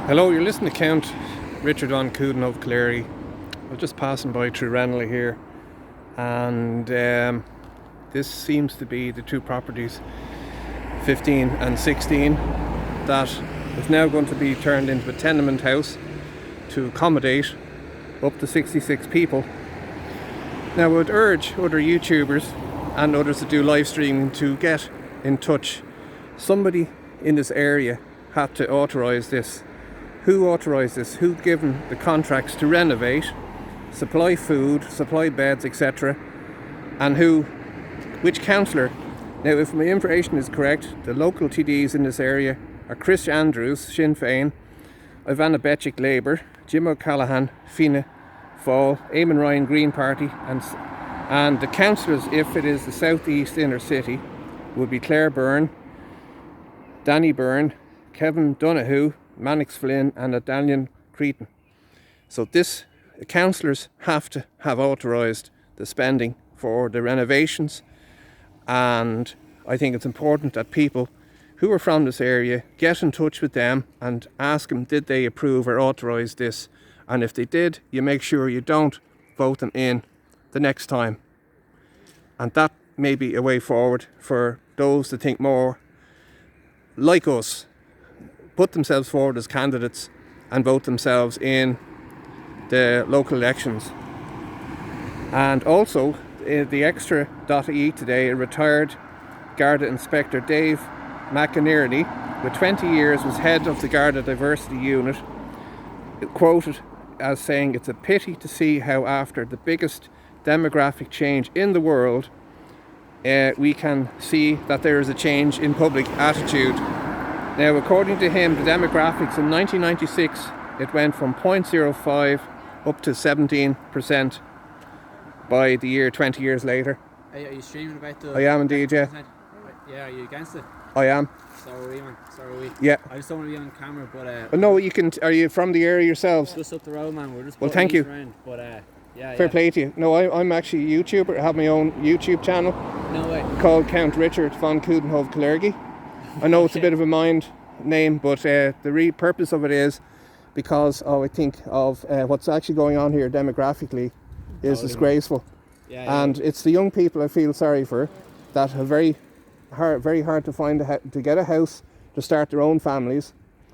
Hello, you're listening to Count Richard on Coudenhove Kalergi. I was just passing by through Ranelagh here, and this seems to be the two properties, 15 and 16, that is now going to be turned into a tenement house to accommodate up to 66 people. Now, I would urge other YouTubers and others that do live streaming to get in touch. Somebody in this area had to authorise this. Who authorised this? Who given the contracts to renovate, supply food, supply beds, etc. And which councillor? Now, if my information is correct, the local TDs in this area are Chris Andrews, Sinn Féin, Ivana Betchik, Labour, Jim O'Callaghan, Fianna Fáil, Eamon Ryan, Green Party, and the councillors, if it is the southeast inner city, would be Claire Byrne, Danny Byrne, Kevin Donoghue, Mannix Flynn and Adalian Cretan. So the councillors have to have authorised the spending for the renovations, and I think it's important that people who are from this area get in touch with them and ask them, did they approve or authorise this? And if they did, you make sure you don't vote them in the next time. And that may be a way forward for those that think more like us, put themselves forward as candidates and vote themselves in the local elections. And also, the extra.ie today, a retired Garda Inspector Dave McInerney, with 20 years, was head of the Garda Diversity Unit, quoted as saying, "It's a pity to see how after the biggest demographic change in the world, we can see that there is a change in public attitude." Now, according to him, the demographics in 1996, it went from 0.05 up to 17% by the year 20 years later. Are you streaming about the... I am indeed, yeah. Yeah, are you against it? I am. So are we, man. So are we. Yeah. I just don't want to be on camera, but... No, you can... Are you from the area yourselves? Just up the road, man. We're just... Well, thank you. Around, but, yeah, Fair play to you. No, I'm actually a YouTuber. I have my own YouTube channel. No way. Called Count Richard von Coudenhove Kalergi. I know it's a bit of a mind name, but the purpose of it is because I think of what's actually going on here demographically is disgraceful. Yeah. And it's the young people I feel sorry for that are very hard to find to get a house to start their own families.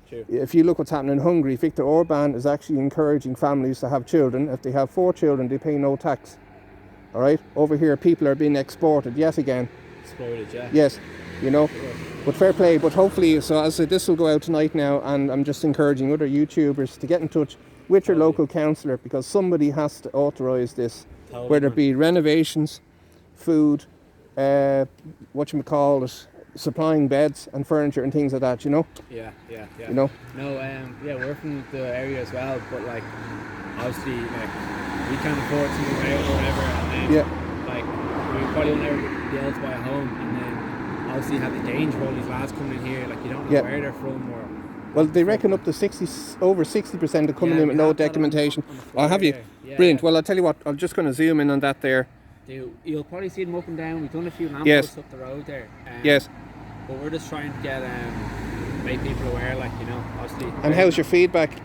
True. If you look what's happening in Hungary, Viktor Orban is actually encouraging families to have children. If they have 4 children, they pay no tax. All right. Over here, people are being exported yet again. Exported, yeah. Yes. You know, but fair play. But hopefully, so as I said, this will go out tonight now, and I'm just encouraging other YouTubers to get in touch with your local councillor, because somebody has to authorise this, whether it be renovations, food, supplying beds and furniture and things like that. You know. Yeah. You know. No, yeah, we're from the area as well, but like, obviously, like, we can't afford to move out or whatever, and then, like, we probably will never be able to buy a home, and then obviously have the danger of all these lads coming in here, like, you don't know where they're from or... Well, they reckon up to over 60% are coming in with no documentation. Oh, have you? Yeah, brilliant. Well, I'll tell you what, I'm just going to zoom in on that there. You'll probably see them up and down. We've done a few lampposts up the road there. Yes. But we're just trying to get make people aware, like, you know, obviously. And how's your feedback?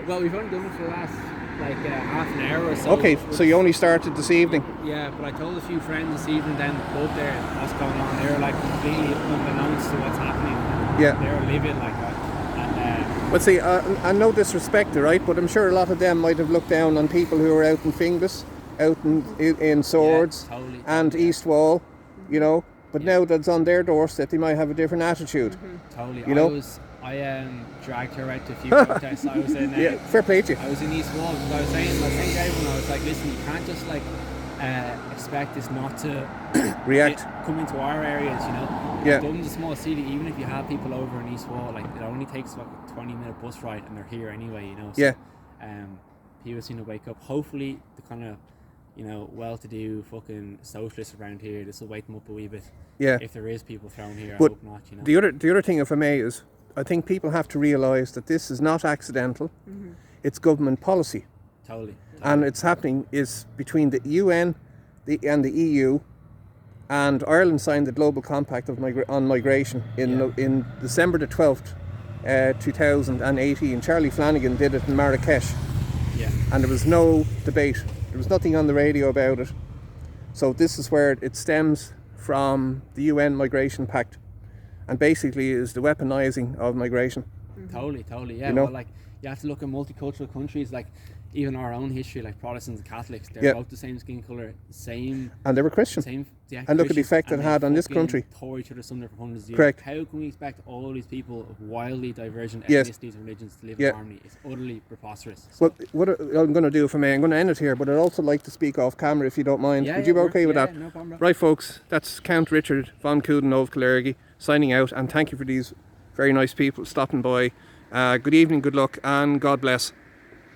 Well, we've only done it for the last half an hour or so. Okay, so you only started this evening? Yeah, but I told a few friends this evening down the pub there what's going on. They were like completely unbeknownst to what's happening. Yeah. They were living like that. And, well, see, and no disrespect, right? But I'm sure a lot of them might have looked down on people who are out in Finglas, out in Swords, and East Wall, you know. But now that it's on their doorstep, they might have a different attitude. Mm-hmm. Totally. You know? I dragged her out to a few protests. I was in fair play to you. I was in East Wall, because I was saying to everyone, I was like, listen, you can't just expect this not to come into our areas, you know. Yeah. Dublin's a small city. Even if you have people over in East Wall, like, it only takes like a 20-minute bus ride, and they're here anyway, you know. So, people seem to wake up. Hopefully, the kind of, you know, well-to-do fucking socialists around here, this will wake them up a wee bit. Yeah. If there is people thrown here, but I hope not, you know. The other thing, if I may, is I think people have to realise that this is not accidental. Mm-hmm. It's government policy. Totally. And it's happening is between the UN and the EU, and Ireland signed the Global Compact on migration in December the 12th 2018. Charlie Flanagan did it in Marrakesh. Yeah. And there was no debate. There was nothing on the radio about it. So this is where it stems from the UN Migration Pact, and basically is the weaponizing of migration. Totally, yeah. You know? Well, like, you have to look at multicultural countries, like even our own history, like Protestants and Catholics, they're both the same skin colour, same... And they were Christian. And look at the effect it had on this country. Tore each other asunder for hundreds of years. Correct. How can we expect all these people of wildly divergent Yes. ethnicities and religions to live in harmony? It's utterly preposterous. Well, what I'm going to do for me, I'm going to end it here, but I'd also like to speak off camera if you don't mind. Would you be okay with that? No problem. Right, folks, that's Count Richard von Coudenhove Kalergi signing out, and thank you for these very nice people stopping by. Good evening, good luck, and God bless.